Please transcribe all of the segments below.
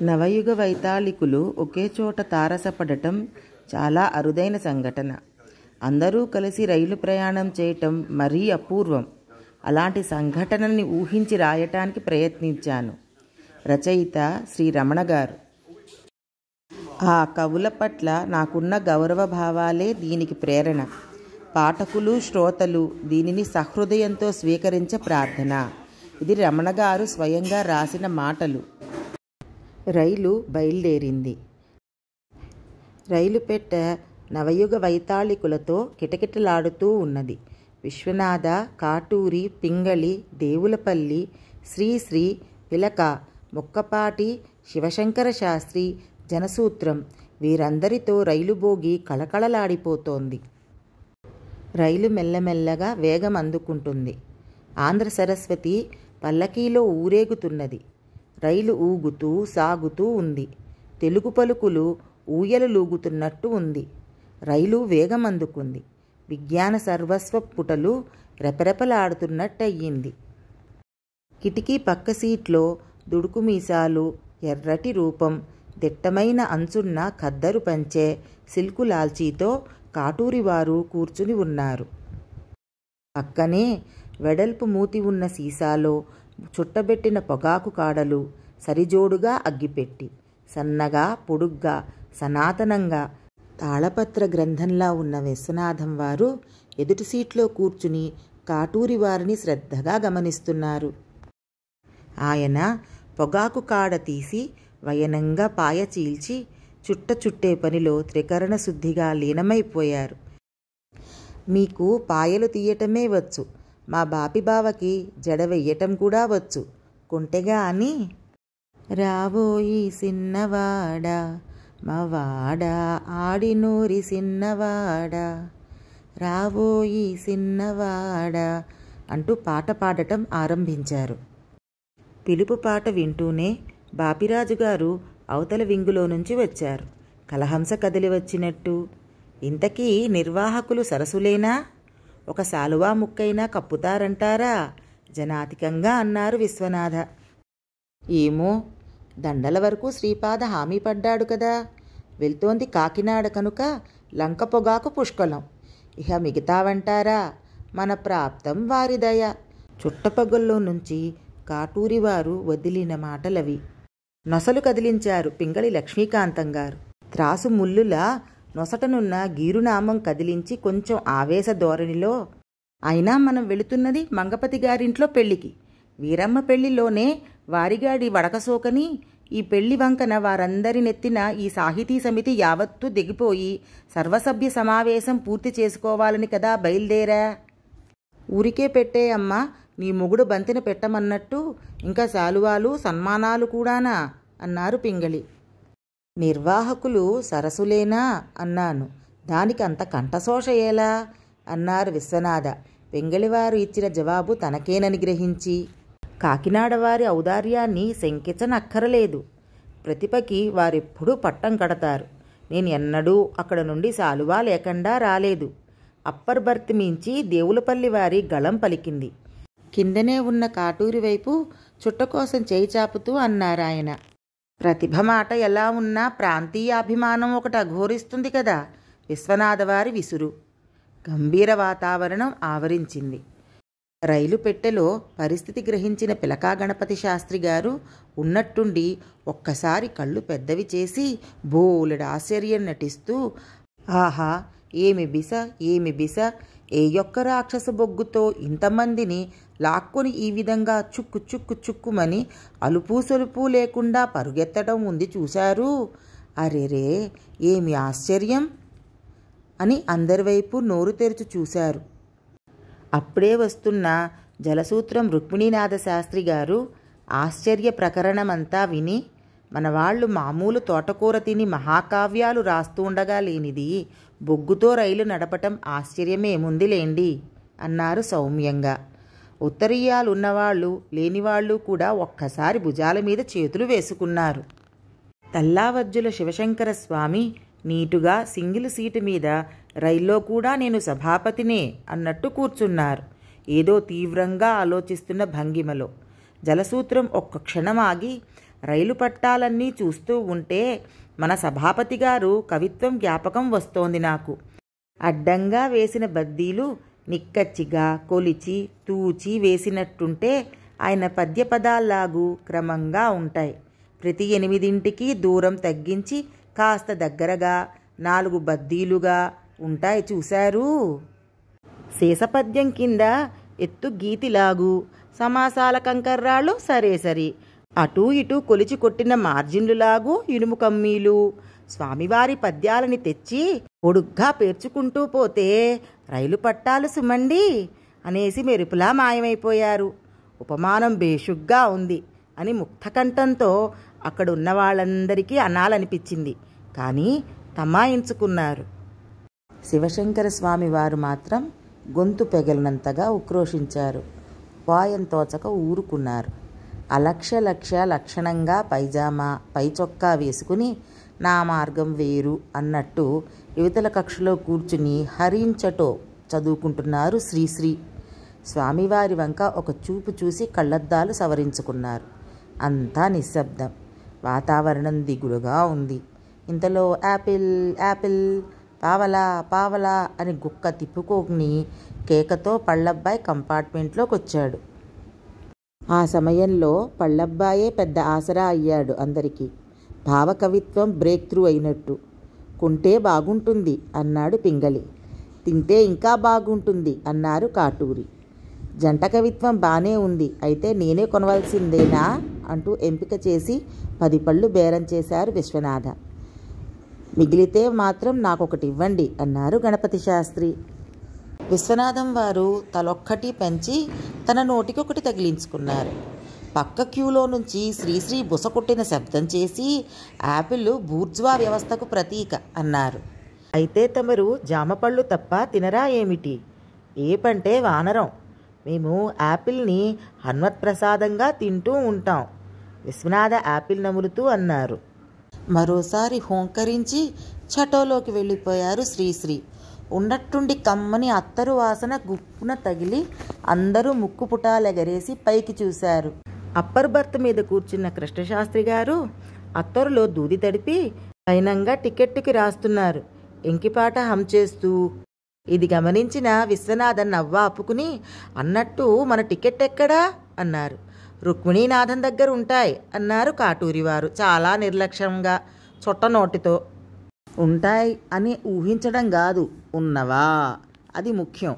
నవయుగ వైతాళికులు ఒకే చోట తారసపడటం చాలా అరుదైన సంఘటన. అందరూ కలిసి రైలు ప్రయాణం చేయటం మరీ అపూర్వం. అలాంటి సంఘటనని ఊహించి రాయటానికి ప్రయత్నించాను. రచయిత శ్రీ రమణ గారు. ఆ కవుల పట్ల నాకున్న గౌరవ భావాలే దీనికి ప్రేరణ. పాఠకులు, శ్రోతలు దీనిని సహృదయంతో స్వీకరించ ప్రార్థన. ఇది రమణ గారు స్వయంగా రాసిన మాటలు. రైలు బయలుదేరింది. రైలు పెట్టె నవయుగ వైతాళికులతో కిటకిటలాడుతూ ఉన్నది. విశ్వనాథ, కాటూరి, పింగళి, దేవులపల్లి, శ్రీశ్రీ, పిలక, ముక్కపాటి, శివశంకర శాస్త్రి, జనసూత్రం వీరందరితో రైలు బోగి కళకళలాడిపోతోంది. రైలు మెల్లమెల్లగా వేగం అందుకుంటుంది. ఆంధ్ర సరస్వతి పల్లకీలో ఊరేగుతున్నది. రైలు ఊగుతూ సాగుతూ ఉంది. తెలుగు పలుకులు ఊయలలూగుతున్నట్టు ఉంది. రైలు వేగం అందుకుంది. విజ్ఞాన సర్వస్వ పుటలు రెపరెపలాడుతున్నట్టయింది. కిటికీ పక్క సీట్లో దుడుకు మీసాలు, ఎర్రటి రూపం, దిట్టమైన అంచున్న ఖద్దరు పంచె, సిల్కు లాల్చీతో కాటూరివారు కూర్చుని ఉన్నారు. పక్కనే వెడల్పు మూతి ఉన్న సీసాలో చుట్టబెట్టిన పొగాకు కాడలు, సరిజోడుగా అగ్గిపెట్టి, సన్నగా పొడుగ్గా సనాతనంగా తాళపత్ర గ్రంథంలా ఉన్న విశ్వనాథం వారు ఎదుటి సీట్లో కూర్చుని కాటూరి వారిని శ్రద్ధగా గమనిస్తున్నారు. ఆయన పొగాకు కాడ తీసి వయనంగా పాయ చీల్చి చుట్టే పనిలో త్రికరణ శుద్ధిగా లీనమైపోయారు. మీకు పాయలు తీయటమే వచ్చు, మా బాపిబావకి జడ వెయ్యటం కూడా వచ్చు కొంటెగా అని. రావోయి సిన్నవాడా మవాడా ఆడినూరి సిన్నవాడా, రావోయి సిన్నవాడా అంటూ పాట పాడటం ఆరంభించారు. పిలుపు పాట వింటూనే బాపిరాజుగారు అవతల వింగులో నుంచి వచ్చారు. కలహంస కదిలి వచ్చినట్టు. ఇంతకీ నిర్వాహకులు సరసులేనా? ఒక శాలువా ముక్కైనా కప్పుతారంటారా? జనాతికంగా అన్నారు విశ్వనాథ. ఏమో, దండల వరకు శ్రీపాద హామీ పడ్డాడు కదా. వెళ్తోంది కాకినాడ కనుక లంక పొగాకు పుష్కలం. ఇహ మిగతావంటారా? మన ప్రాప్తం వారిదయ. చుట్టపగల్లో నుంచి కాటూరివారు వదిలిన మాటలవి. నొసలు కదిలించారు పింగళి లక్ష్మీకాంతం గారు. త్రాసు ముల్లులా నొసటనున్న గీరునామం కదిలించి కొంచెం ఆవేశ ధోరణిలో, అయినా మనం వెళుతున్నది మంగపతి గారింట్లో పెళ్లికి. వీరమ్మ పెళ్లిలోనే వారిగాడి వడకసోకని ఈ పెళ్లి వంకన వారందరి నెత్తిన ఈ సాహితీ సమితి యావత్తూ దిగిపోయి సర్వసభ్య సమావేశం పూర్తి చేసుకోవాలని కదా బయలుదేరా. ఊరికే పెట్టే అమ్మా, నీ మొగుడు బంతిన పెట్టమన్నట్టు ఇంకా శాలువాలు సన్మానాలు కూడానా అన్నారు పింగళి. నిర్వాహకులు సరసులేనా అన్నాను. దానికి అంత కంఠశోష ఎలా అన్నారు విశ్వనాథ. పింగళివారు ఇచ్చిన జవాబు తనకేనని గ్రహించి, కాకినాడ వారి ఔదార్యాన్ని శంకించనక్కరలేదు. ప్రతిభకి వారెప్పుడూ పట్టం కడతారు. నేను ఎన్నడూ అక్కడ నుండి శాలువా లేకుండా రాలేదు. అప్పర్ బర్త్ మించి దేవులపల్లి వారి గళం పలికింది. కిందనే ఉన్న కాటూరి వైపు చుట్ట కోసం చేయి చాపుతూ అన్నారాయన. ప్రతిభ మాట ఎలా ఉన్నా ప్రాంతీయాభిమానం ఒకటి అఘోరిస్తుంది కదా. విశ్వనాథవారి విసురు. గంభీర వాతావరణం ఆవరించింది. రైలు పెట్టెలో పరిస్థితి గ్రహించిన పిలకా గణపతి శాస్త్రి గారు ఉన్నట్టుండి ఒక్కసారి కళ్ళు పెద్దవి చేసి బోలెడు ఆశ్చర్యం నటిస్తూ, ఆహా, ఏమి బిస, ఏమి బిస! ఏ యొక్క రాక్షస బొగ్గుతో ఇంతమందిని లాక్కొని ఈ విధంగా చుక్కు చుక్కు చుక్కుమని అలుపు సొలుపు లేకుండా పరుగెత్తడం ఉంది చూశారు. అరెరే, ఏమి ఆశ్చర్యం అని అందరివైపు నోరు తెరిచి చూశారు. అప్పుడే వస్తున్న జలసూత్రం రుక్మిణీనాథ శాస్త్రి గారు ఆశ్చర్య ప్రకరణమంతా విని, మనవాళ్లు మామూలు తోటకూర తిని మహాకావ్యాలు రాస్తూ ఉండగా లేనిది బొగ్గుతో రైలు నడపటం ఆశ్చర్యమేముందిలేండి అన్నారు సౌమ్యంగా. ఉత్తరీయాలున్నవాళ్ళు లేనివాళ్ళు కూడా ఒక్కసారి భుజాల మీద చేతులు వేసుకున్నారు. తల్లావజ్జుల శివశంకర స్వామి నీటుగా సింగిల్ సీటు మీద రైల్లో కూడా నేను సభాపతినే అన్నట్టు కూర్చున్నారు. ఏదో తీవ్రంగా ఆలోచిస్తున్న భంగిమలో. జలసూత్రం ఒక్క క్షణం ఆగి రైలు పట్టాలన్నీ చూస్తూ ఉంటే మన సభాపతి గారు కవిత్వం జ్ఞాపకం వస్తోంది నాకు. అడ్డంగా వేసిన బద్దీలు నిక్కచ్చిగా కొలిచి తూచి వేసినట్టుంటే ఆయన పద్యపదాల్లాగు క్రమంగా ఉంటాయి. ప్రతి 8ంటికి దూరం తగ్గించి కాస్త దగ్గరగా 4 బద్దీలుగా ఉంటాయి చూశారు. శేషపద్యం కింద ఎత్తు గీతిలాగు సమాసాల కంకర్రాళ్ళు సరేసరి, అటూ ఇటూ కొలిచి కొట్టిన మార్జిన్లులాగు ఇనుము కమ్మీలు. స్వామివారి పద్యాలని తెచ్చి పొడుగ్గా పేర్చుకుంటూ పోతే రైలు పట్టాలు సుమండి అనేసి మెరుపులా మాయమైపోయారు. ఉపమానం బేషుగ్గా ఉంది అని ముక్తకంఠంతో అక్కడున్న వాళ్ళందరికీ అనాలనిపించింది. కానీ తమాయించుకున్నారు. శివశంకర స్వామి వారు మాత్రం గొంతు పెగలినంతగా ఉక్రోషించారు. ఉపాయం తోచక ఊరుకున్నారు. అలక్ష్య లక్షణంగా పైజామా పైచొక్కా వేసుకుని నా మార్గం వేరు అన్నట్టు యువతల కక్షలో కూర్చుని హరించటో చదువుకుంటున్నారు శ్రీశ్రీ. స్వామివారి వంక ఒక చూపు చూసి కళ్ళద్దాలు సవరించుకున్నారు. అంతా నిశ్శబ్దం. వాతావరణం దిగులుగా ఉంది. ఇంతలో యాపిల్ యాపిల్, పావలా పావలా అని గుక్క తిప్పుకోని కేకతో పళ్ళబ్బాయి కంపార్ట్మెంట్లోకి వచ్చాడు. ఆ సమయంలో పళ్ళబ్బాయే పెద్ద ఆసరా అయ్యాడు అందరికీ. భావకవిత్వం బ్రేక్ త్రూ అయినట్టు. కొంటే బాగుంటుంది అన్నాడు పింగళి. తింటే ఇంకా బాగుంటుంది అన్నారు కాటూరి. జంట కవిత్వం బానే ఉంది, అయితే నేనే కొనవలసిందేనా అంటూ ఎంపిక చేసి 10 పళ్ళు బేరం చేశారు విశ్వనాథ. మిగిలితే మాత్రం నాకొకటి ఇవ్వండి అన్నారు గణపతి శాస్త్రి. విశ్వనాథం వారు తలొక్కటి పెంచి తన నోటికొకటి తగిలించుకున్నారు. పక్క క్యూలో నుంచి శ్రీశ్రీ బుసకొట్టిన శబ్దం చేసి యాపిల్ బూర్జ్వా వ్యవస్థకు ప్రతీక అన్నారు. అయితే తమరు జామపళ్ళు తప్ప తినరా ఏమిటి? ఏపంటే వానరం. మేము యాపిల్ని హన్మత్ప్రసాదంగా తింటూ ఉంటాం. విశ్వనాథ యాపిల్ నములుతూ అన్నారు. మరోసారి హోంకరించి చటోలోకి వెళ్ళిపోయారు శ్రీశ్రీ. ఉన్నట్టుండి కమ్మని అత్తరు వాసన గుప్పున తగిలి అందరూ ముక్కుపుటాలెగరేసి పైకి చూశారు. అప్పర్ బర్త్ మీద కూర్చున్న కృష్ణశాస్త్రి గారు అత్తరులో దూది తడిపి పైనంగా టికెట్టుకి రాస్తున్నారు, ఎంకిపాట హం చేస్తూ. ఇది గమనించిన విశ్వనాథన్ నవ్వ ఆపుకుని, అన్నట్టు మన టికెట్ ఎక్కడా అన్నారు. రుక్మిణీనాథన్ దగ్గర ఉంటాయి అన్నారు కాటూరి వారు చాలా నిర్లక్ష్యంగా చొట్ట నోటితో. ఉంటాయి అని ఊహించడం కాదు, ఉన్నవా అది ముఖ్యం.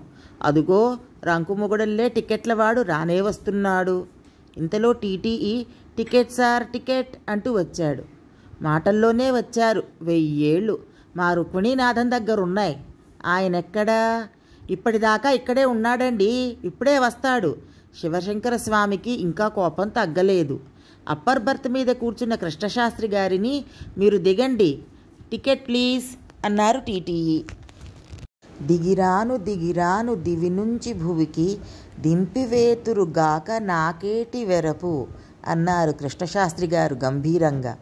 అదుగో రంకుమొగడల్లే టికెట్ల వాడు రానే వస్తున్నాడు. ఇంతలో టీటీఈ టికెట్ సార్ టికెట్ అంటూ వచ్చాడు. మాటల్లోనే వచ్చారు. 1000 ఏళ్ళు మా రుక్మిణీనాథన్ దగ్గర ఉన్నాయి. ఆయనెక్కడా? ఇప్పటిదాకా ఇక్కడే ఉన్నాడండి, ఇప్పుడే వస్తాడు. శివశంకర స్వామికి ఇంకా కోపం తగ్గలేదు. అప్పర్ బర్త్ మీద కూర్చున్న కృష్ణశాస్త్రి గారిని, మీరు దిగండి, టికెట్ ప్లీజ్ అన్నారు టీటీఈ. దిగిరాను దిగిరాను దివి నుంచి భువికి దింపివేతురుగాక నాకేటి వెరపు అన్నారు కృష్ణశాస్త్రి గారు గంభీరంగా.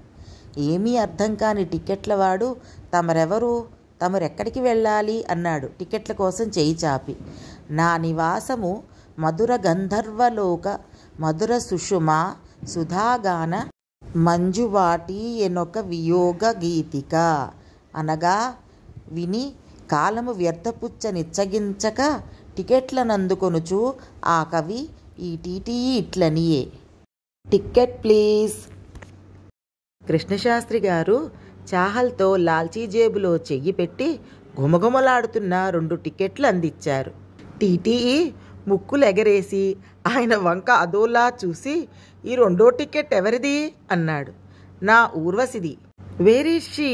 ఏమీ అర్థం కాని టికెట్ల వాడు, తమరెవరు, తమరెక్కడికి వెళ్ళాలి అన్నాడు టికెట్ల కోసం చేయి చాపి. నా నివాసము మధుర గంధర్వలోక మధుర సుషుమా సుధాగాన మంజువాటి ఎనొక వియోగ గీతిక అనగా విని కాలము వ్యర్థపుచ్చ నిచ్చగించక టికెట్లనందుకొనుచు ఆ కవి ఈ టీటీఈ ఇట్లనియే. Ticket please. కృష్ణశాస్త్రి గారు చాహల్తో లాల్చీ జేబులో చెయ్యి పెట్టి గుమగుమలాడుతున్న 2 టికెట్లు అందించారు. టీటీఈ ముక్కులు ఎగరేసి ఆయన వంక అదోలా చూసి, ఈ 2వ టికెట్ ఎవరిది అన్నాడు. నా ఊర్వశిది. వేరీషి.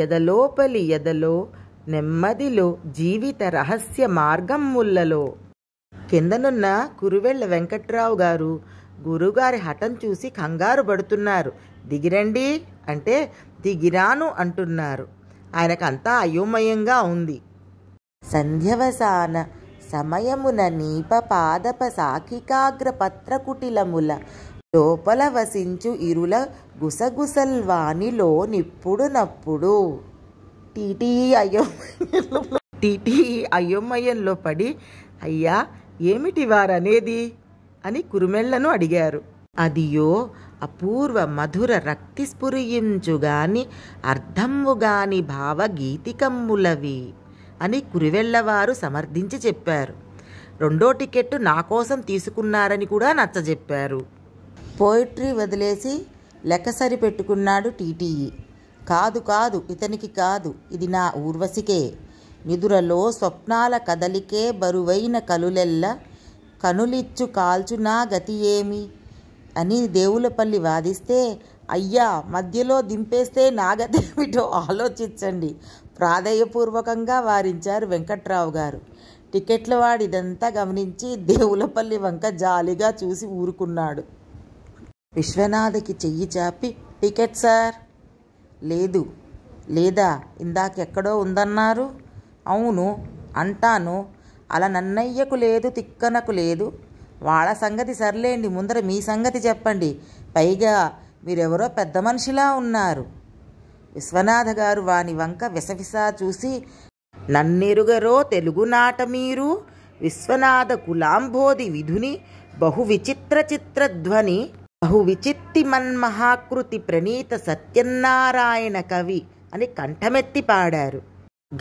ఎదలోపలి ఎదలో నెమ్మదిలో జీవిత రహస్య మార్గం ముల్లలో. కిందనున్న కురువెళ్ళ వెంకట్రావు గారు గురుగారి హఠం చూసి కంగారు పడుతున్నారు. దిగిరండి అంటే దిగిరాను అంటున్నారు. ఆయనకంతా అయోమయంగా ఉంది. సంధ్యవసాన సమయమున నీప పాదప సాఖికాగ్ర పత్రకుటిలముల లోపల వసించు ఇరుల గుసగుసల్వానిలో నిప్పుడు నప్పుడు. టీటీఈ అయోమయంలో పడి, అయ్యా ఏమిటి వారనేది అని కురుమెళ్లను అడిగారు. అదియో అపూర్వ మధుర రక్తి స్ఫురించుగాని అర్ధమ్ముగాని భావగీతికమ్ములవి అని కురివెళ్ళవారు సమర్థించి చెప్పారు. రెండో టికెట్టు నా కోసం తీసుకున్నారని కూడా నచ్చజెప్పారు. పోయిట్రీ వదిలేసి లెక్క సరి పెట్టుకున్నాడు టీటీఈ. కాదు కాదు, ఇతనికి కాదు, ఇది నా ఊర్వశికే. నిదురలో స్వప్నాల కదలికే బరువైన కలులెల్ల కనులిచ్చు కాల్చు నా గతి ఏమి అని దేవులపల్లి వాదిస్తే, అయ్యా మధ్యలో దింపేస్తే నా గతి ఏమిటో ఆలోచించండి ప్రాధేయపూర్వకంగా వారించారు వెంకట్రావు గారు. టికెట్ల వాడిదంతా గమనించి దేవులపల్లి వంక జాలిగా చూసి ఊరుకున్నాడు. విశ్వనాథకి చెయ్యి చాపి, టికెట్ సార్. లేదు. లేదా? ఇందాకెక్కడో ఉందన్నారు. అవును అంటాను. అలా నన్నయ్యకు లేదు, తిక్కనకు లేదు. వాళ్ళ సంగతి సర్లేండి, ముందర మీ సంగతి చెప్పండి. పైగా మీరెవరో పెద్ద మనిషిలా ఉన్నారు. విశ్వనాథ గారు వాని వంక విసవిసా చూసి, నన్నెరుగరో తెలుగునాట మీరు, విశ్వనాథ కులాంబోధి విధుని, బహు విచిత్ర చిత్రధ్వని, బహు విచిత్తి మన్మహాకృతి ప్రణీత సత్యనారాయణ కవి అని కంఠమెత్తి పాడారు.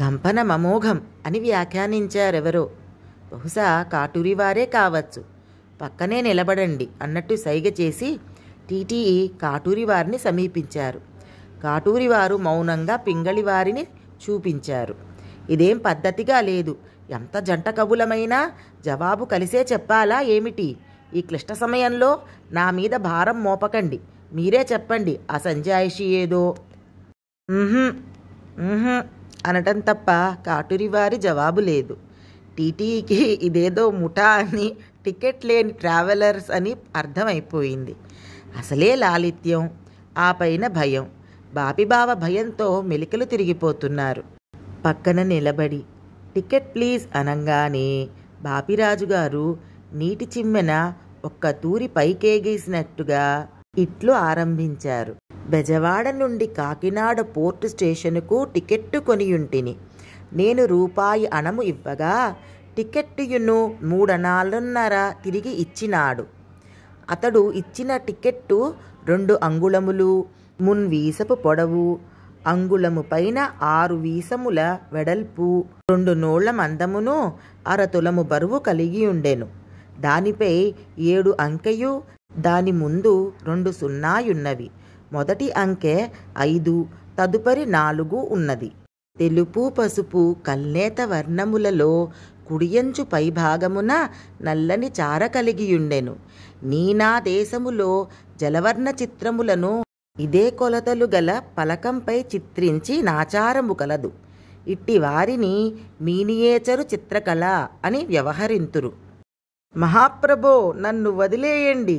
గంపన మమోఘం అని వ్యాఖ్యానించారెవరో. బహుశా కాటూరి వారే కావచ్చు. పక్కనే నిలబడండి అన్నట్టు సైగ చేసి టీటీఈ కాటూరి వారిని సమీపించారు. కాటూరి వారు మౌనంగా పింగళి వారిని చూపించారు. ఇదేం పద్ధతిగా లేదు. ఎంత జంట కబులమైనా జవాబు కలిసే చెప్పాలా ఏమిటి? ఈ క్లిష్ట సమయంలో నా మీద భారం మోపకండి. మీరే చెప్పండి ఆ సంజాయిషి ఏదో. అనటం తప్ప కాటూరి వారి జవాబు లేదు. టీటీఈకి ఇదేదో ముఠా అని, టికెట్ లేని ట్రావెలర్స్ అని అర్థమైపోయింది. అసలే లాలిత్యం, ఆ పైన భయం. బాపిబావ భయంతో మెలికలు తిరిగిపోతున్నారు. పక్కన నిలబడి టికెట్ ప్లీజ్ అనంగానే బాపిరాజు గారు నీటి చిమ్మెన ఒక్క తూరి పైకేగేసినట్టుగా ఇట్లు ఆరంభించారు. బెజవాడ నుండి కాకినాడ పోర్టు స్టేషనుకు టికెట్టు కొనియుంటిని. నేను రూపాయి అణము ఇవ్వగా టికెట్టుయును 3.5 తిరిగి ఇచ్చినాడు. అతడు ఇచ్చిన టికెట్టు 2 అంగుళములు మున్వీసపు పొడవు, అంగుళము పైన 6 వీసముల వెడల్పు, 2 నోళ్ల మందమును, 1/2 తులము బరువు కలిగి ఉండెను. దానిపై 7 అంకెయు, దాని ముందు 2 సున్నాయున్నవి. మొదటి అంకె 5, తదుపరి 4 ఉన్నది. తెలుపు పసుపు కల్నేత వర్ణములలో కుడియంచు పైభాగమున నల్లని చార కలిగియుండెను. నీనా దేశములో జలవర్ణ చిత్రములను ఇదే కొలతలు గల పలకంపై చిత్రించి నాచారము కలదు. ఇట్టి వారిని మీనియేచరు చిత్రకళ అని వ్యవహరింతురు. మహాప్రభో నన్ను వదిలేయండి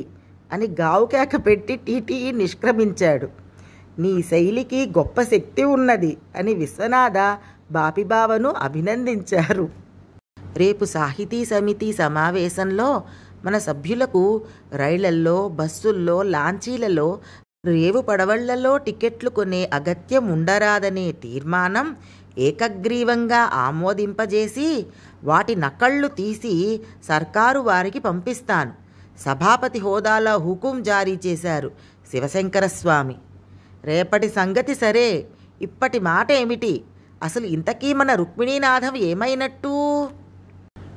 అని గావుకేక పెట్టి టీటీఈ నిష్క్రమించాడు. నీ శైలికి గొప్ప శక్తి ఉన్నది అని విశ్వనాథ బాపిబావను అభినందించారు. రేపు సాహితీ సమితి సమావేశంలో మన సభ్యులకు రైళ్లల్లో, బస్సుల్లో, లాంచీలలో, రేవు పడవళ్లలో టికెట్లు కొనే అగత్యం ఉండరాదనే తీర్మానం ఏకగ్రీవంగా ఆమోదింపజేసి వాటి నకళ్ళు తీసి సర్కారు వారికి పంపిస్తాను. సభాపతి హోదాలో హుకుం జారీ చేశారు శివశంకరస్వామి. రేపటి సంగతి సరే, ఇప్పటి మాట ఏమిటి? అసలు ఇంతకీ మన రుక్మిణీనాథం ఏమైనట్టు?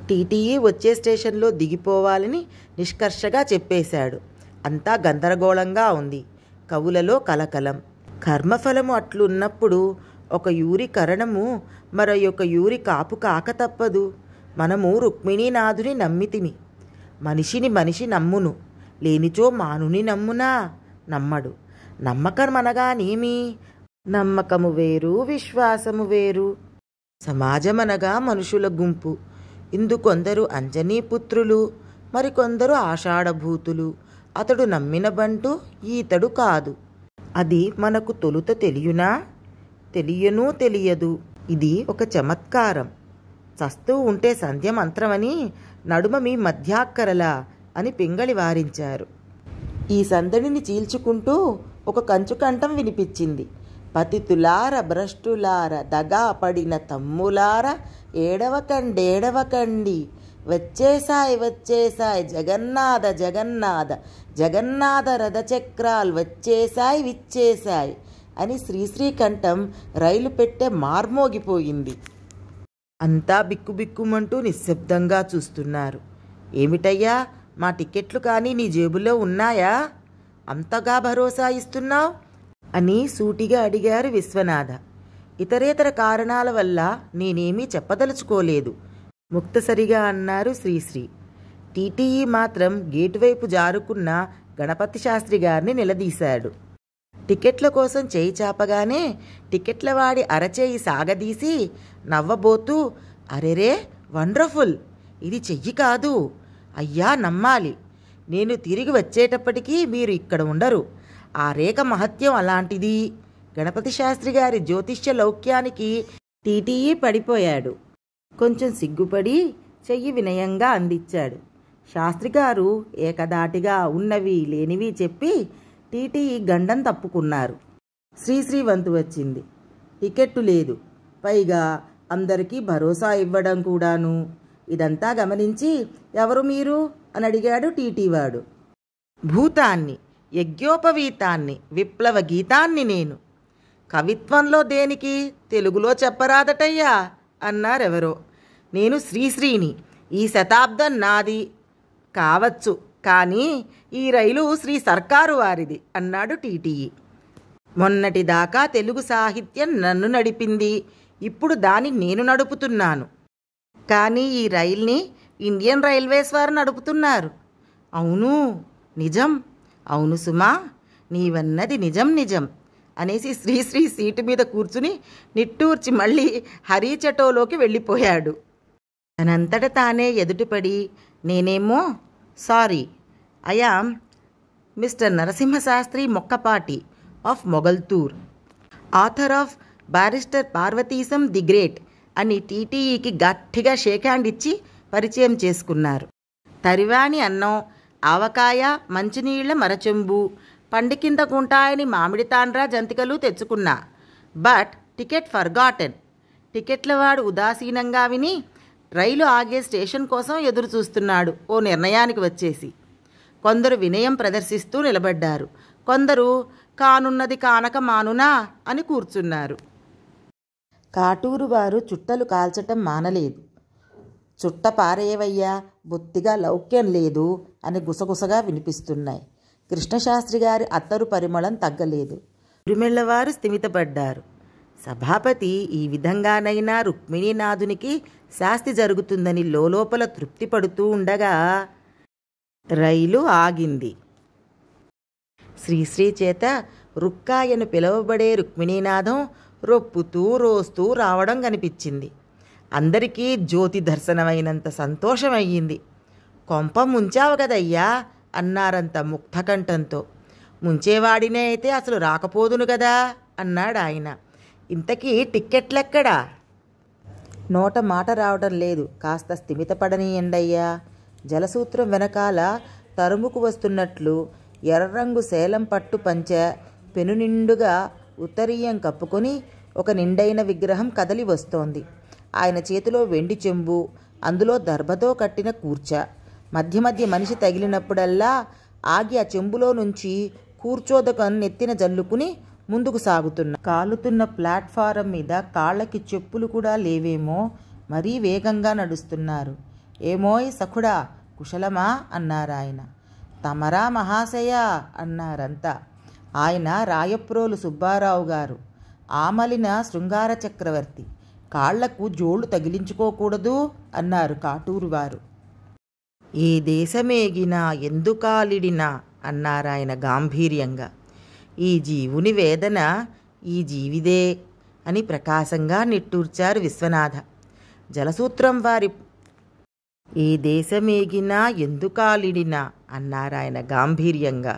టీటీఈ వచ్చే స్టేషన్లో దిగిపోవాలని నిష్కర్షగా చెప్పేశాడు. అంతా గందరగోళంగా ఉంది. కవులలో కలకలం. కర్మఫలము అట్లున్నప్పుడు ఒక యూరి కరణము మరొక యూరి కాపు కాక తప్పదు. మనము రుక్మిణీనాథుని నమ్మితిమి. మనిషిని మనిషి నమ్మును, లేనిచో మానుని నమ్మునా? నమ్మడు. నమ్మకమనగానేమి? నమ్మకము వేరు, విశ్వాసము వేరు. సమాజమనగా మనుషుల గుంపు. ఇందు కొందరు అంజనీపుత్రులు, మరికొందరు ఆషాఢభూతులు. అతడు నమ్మిన బంటు ఈతడు కాదు. అది మనకు తొలుత తెలియనా? తెలియనూ తెలియదు. ఇది ఒక చమత్కారం. చస్తూ ఉంటే సంధ్య మంత్రమని నడుమ మీ మధ్యాక్కరలా అని పింగళి వారించారు. ఈ సందడిని చీల్చుకుంటూ ఒక కంచుకంఠం వినిపించింది. పతితులార భ్రష్టులార దగా పడిన తమ్ములార ఏడవకండేడవకండి, వచ్చేసాయ్ వచ్చేసాయ్ జగన్నాథ జగన్నాథ జగన్నాథ రథచక్రాలు వచ్చేసాయ్ విచ్చేసాయ్ అని శ్రీశ్రీ కంఠం రైలు పెట్టె మార్మోగిపోయింది. అంతా బిక్కుబిక్కుమంటూ నిశ్శబ్దంగా చూస్తున్నారు. ఏమిటయ్యా, మా టికెట్లు కానీ నీ జేబులో ఉన్నాయా? అంతగా భరోసా ఇస్తున్నావు అని సూటిగా అడిగారు విశ్వనాథ. ఇతరేతర కారణాల వల్ల నేనేమీ చెప్పదలుచుకోలేదు ముక్తసరిగా అన్నారు శ్రీశ్రీ. టీటీఈ మాత్రం గేటు వైపు జారుకున్న గణపతి శాస్త్రి గారిని నిలదీశాడు. టికెట్ల కోసం చేయి చాపగానే టికెట్లవాడి అరచేయి సాగదీసి నవ్వబోతూ, అరెరే వండర్ఫుల్, ఇది చెయ్యి కాదు అయ్యా, నమ్మాలి. నేను తిరిగి వచ్చేటప్పటికీ మీరు ఇక్కడ ఉండరు. ఆ రేఖ మహత్యం అలాంటిది. గణపతి శాస్త్రి గారి జ్యోతిష్య లౌక్యానికి టీటీఈ పడిపోయాడు. కొంచెం సిగ్గుపడి చెయ్యి వినయంగా అందించాడు. శాస్త్రిగారు ఏకదాటిగా ఉన్నవి లేనివి చెప్పి టీటీఈ గండం తప్పుకున్నారు. శ్రీశ్రీ వంతు వచ్చింది. టికెట్టు లేదు, పైగా అందరికీ భరోసా ఇవ్వడం కూడాను. ఇదంతా గమనించి ఎవరు మీరు అని అడిగాడు టీటీవాడు. భూతాన్ని, యజ్ఞోపవీతాన్ని, విప్లవ గీతాన్ని నేను. కవిత్వంలో దేనికి, తెలుగులో చెప్పరాదటయ్యా అన్నారెవరో. నేను శ్రీశ్రీని, ఈ శతాబ్దం నాది కావచ్చు, కానీ ఈ రైలు శ్రీ సర్కారు వారిది అన్నాడు టీటీఈ. మొన్నటిదాకా తెలుగు సాహిత్యం నన్ను నడిపింది, ఇప్పుడు దాన్ని నేను నడుపుతున్నాను. కానీ ఈ రైల్ని ఇండియన్ రైల్వేస్ వారు నడుపుతున్నారు. అవును నిజం, అవును సుమా, నీవన్నది నిజం నిజం అనేసి శ్రీశ్రీ సీటు మీద కూర్చుని నిట్టూర్చి మళ్ళీ హరీచటోలోకి వెళ్ళిపోయాడు. తనంతట తానే ఎదుటిపడి, నేనేమో sorry, I am mister Narasimhasastri Mokkapati of Mogalturu, author of barrister Parvateesam the great అని టీటీఈకి గట్టిగా షేక్ హ్యాండ్ ఇచ్చి పరిచయం చేసుకున్నారు. తరివాణి అన్నం, ఆవకాయ, మంచినీళ్ల మరచెంబు, పండి కింద గుంటాయని మామిడి తాండ్రా జంతికలు తెచ్చుకున్నా. But ticket forgotten. టికెట్లవాడు ఉదాసీనంగా విని రైలు ఆగే స్టేషన్ కోసం ఎదురు చూస్తున్నాడు ఓ నిర్ణయానికి వచ్చేసి. కొందరు వినయం ప్రదర్శిస్తూ నిలబడ్డారు, కొందరు కానున్నది కానక మానునా అని కూర్చున్నారు. కాటూరు వారు చుట్టలు కాల్చటం మానలేదు. చుట్ట పారేవయ్యా, బొత్తిగా లౌక్యం లేదు అని గుసగుసగా వినిపిస్తున్నాయి. కృష్ణశాస్త్రి గారి అత్తరు పరిమళం తగ్గలేదు. ఉరిమెళ్లవారు స్థిమితపడ్డారు. సభాపతి ఈ విధంగానైనా రుక్మిణీనాథునికి శాస్తి జరుగుతుందని లోలోపల తృప్తి పడుతూ ఉండగా రైలు ఆగింది. శ్రీశ్రీ చేత రుక్కాయను పిలువబడే రుక్మిణీనాథం రొప్పుతూ రోస్తూ రావడం కనిపించింది. అందరికీ జ్యోతి దర్శనమైనంత సంతోషమయ్యింది. కొంప ముంచావు కదయ్యా అన్నారంత ముక్తకంఠంతో. ముంచేవాడినే అయితే అసలు రాకపోదును కదా అన్నాడు ఆయన. ఇంతకీ టిక్కెట్లెక్కడా? నోట మాట రావడం లేదు, కాస్త స్థిమితపడనీయండయ్యా. జలసూత్రం వెనకాల తరుముకు వస్తున్నట్లు ఎర్రరంగు సేలం పట్టు పంచె పెనునిండుగా ఉత్తరీయం కప్పుకొని ఒక నిండైన విగ్రహం కదలి వస్తోంది. ఆయన చేతిలో వెండి చెంబు, అందులో దర్భతో కట్టిన కూర్చ. మధ్య మధ్య మనిషి తగిలినప్పుడల్లా ఆగి ఆ చెంబులో నుంచి కూర్చోదకం నెత్తిన జల్లుకుని ముందుకు సాగుతున్న కాలుతున్న ప్లాట్ఫారం మీద కాళ్ళకి చెప్పులు కూడా లేవేమో, మరీ వేగంగా నడుస్తున్నారు. ఏమోయ్ సఖుడా, కుశలమా అన్నారాయన. తమరా మహాశయ అన్నారంతా. ఆయన రాయప్రోలు సుబ్బారావు గారు, ఆమలిన శృంగార చక్రవర్తి. కాళ్లకు జోళ్లు తగిలించుకోకూడదు అన్నారు కాటూరు వారు. ఏ దేశమేగినా ఎందుకాలిడినా అన్నారాయన గాంభీర్యంగా. ఈ జీవుని వేదన ఈ జీవిదే అని ప్రకాశంగా నిట్టూర్చారు విశ్వనాథ. జలసూత్రం వారి ఏ దేశమేగినా ఎందుకాలిడినా అన్నారాయన గాంభీర్యంగా.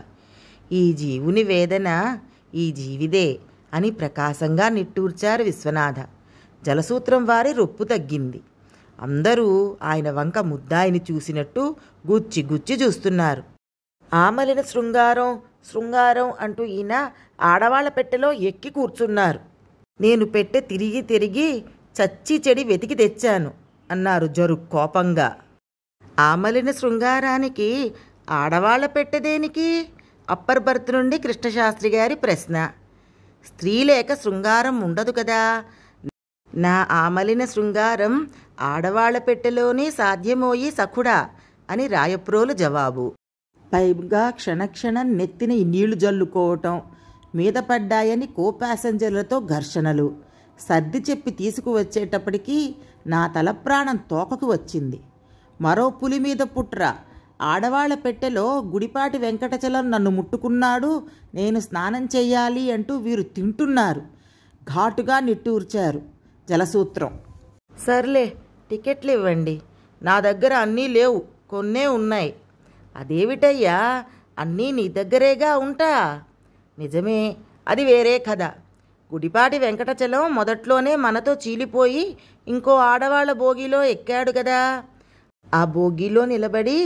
ఈ జీవుని వేదన ఈ జీవిదే అని ప్రకాశంగా నిట్టూర్చారు విశ్వనాథ. జలసూత్రం వారి రొప్పు తగ్గింది. అందరూ ఆయన వంక ముద్దాయిని చూసినట్టు గుచ్చి గుచ్చి చూస్తున్నారు. ఆమలిన శృంగారం శృంగారం అంటూ ఈయన ఆడవాళ్ల పెట్టెలో ఎక్కి కూర్చున్నారు. నేను పెట్టె తిరిగి తిరిగి చచ్చి చెడి వెతికి తెచ్చాను అన్నారు జరు కోపంగా. ఆమలిన శృంగారానికి ఆడవాళ్ళ పెట్టెదేనికి? అప్పర్ బర్త్ నుండి కృష్ణశాస్త్రి గారి ప్రశ్న. స్త్రీ లేక శృంగారం ఉండదు కదా. నా ఆమలిన శృంగారం ఆడవాళ్ల పెట్టెలోనే సాధ్యమోయి సఖుడా అని రాయప్రోలు జవాబు. పైగా క్షణక్షణం నెత్తిన నీళ్లు జల్లుకోవటం, మీద పడ్డాయని కో ప్యాసింజర్లతో ఘర్షణలు. సర్ది చెప్పి తీసుకువచ్చేటప్పటికీ నా తల ప్రాణం తోకకు వచ్చింది. మరో పులి మీద పుట్ర ఆడవాళ్ల పెట్టెలో గుడిపాటి వెంకటచలం నన్ను ముట్టుకున్నాడు, నేను స్నానం చెయ్యాలి అంటూ వీరు తింటున్నారు. ఘాటుగా నిట్టూర్చారు. జలసూత్రం. సర్లే, టికెట్లు ఇవ్వండి. నా దగ్గర అన్నీ లేవు, కొన్నే ఉన్నాయి. అదేమిటయ్యా, అన్నీ నీ దగ్గరేగా ఉంటా. నిజమే, అది వేరే కథ. గుడిపాటి వెంకటచలం మొదట్లోనే మనతో చీలిపోయి ఇంకో ఆడవాళ్ల బోగీలో ఎక్కాడు కదా. ఆ బోగీలో నిలబడి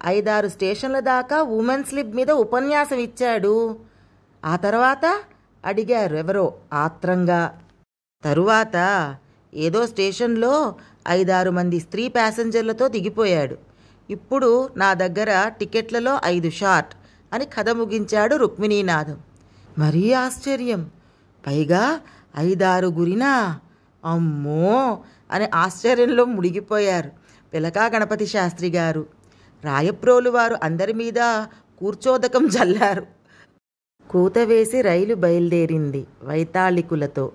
5-6 స్టేషన్ల దాకా ఉమెన్ స్లిప్ మీద ఉపన్యాసం ఇచ్చాడు. ఆ తర్వాత అడిగారు ఎవరో ఆత్రంగా. తరువాత ఏదో స్టేషన్లో 5-6 మంది స్త్రీ ప్యాసింజర్లతో దిగిపోయాడు. ఇప్పుడు నా దగ్గర టికెట్లలో 5 షార్ట్ అని కథ ముగించాడు రుక్మిణీనాథం. మరీ ఆశ్చర్యం. పైగా 5-6 గురినా? అమ్మో అని ఆశ్చర్యంలో మునిగిపోయారు పిలకా గణపతి శాస్త్రి గారు. రాయప్రోలు వారు అందరి మీద కూర్చోదకం జల్లారు. కూత వేసి రైలు బయలుదేరింది వైతాళికులతో.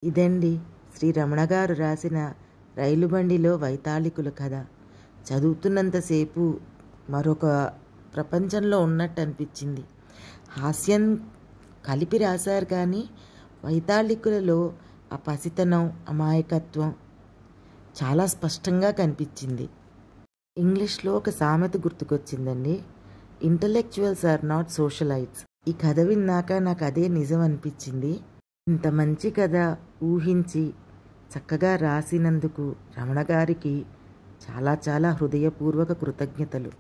ఇదండి శ్రీ రమణ గారు రాసిన రైలు బండిలో వైతాళికుల కథ. చదువుతున్నంతసేపు మరొక ప్రపంచంలో ఉన్నట్టు అనిపించింది. హాస్యం కలిపి రాశారు కానీ వైతాళికులలో ఆ పసితనం, అమాయకత్వం చాలా స్పష్టంగా కనిపించింది. ఇంగ్లీష్లో ఒక సామెత గుర్తుకొచ్చిందండి, ఇంటలెక్చువల్స్ ఆర్ నాట్ సోషలైట్స్. ఈ కథ విన్నాక నాకు అదే నిజం అనిపించింది. ఇంత మంచి కథ ఊహించి చక్కగా రాసినందుకు రమణ గారికి చాలా చాలా హృదయపూర్వక కృతజ్ఞతలు.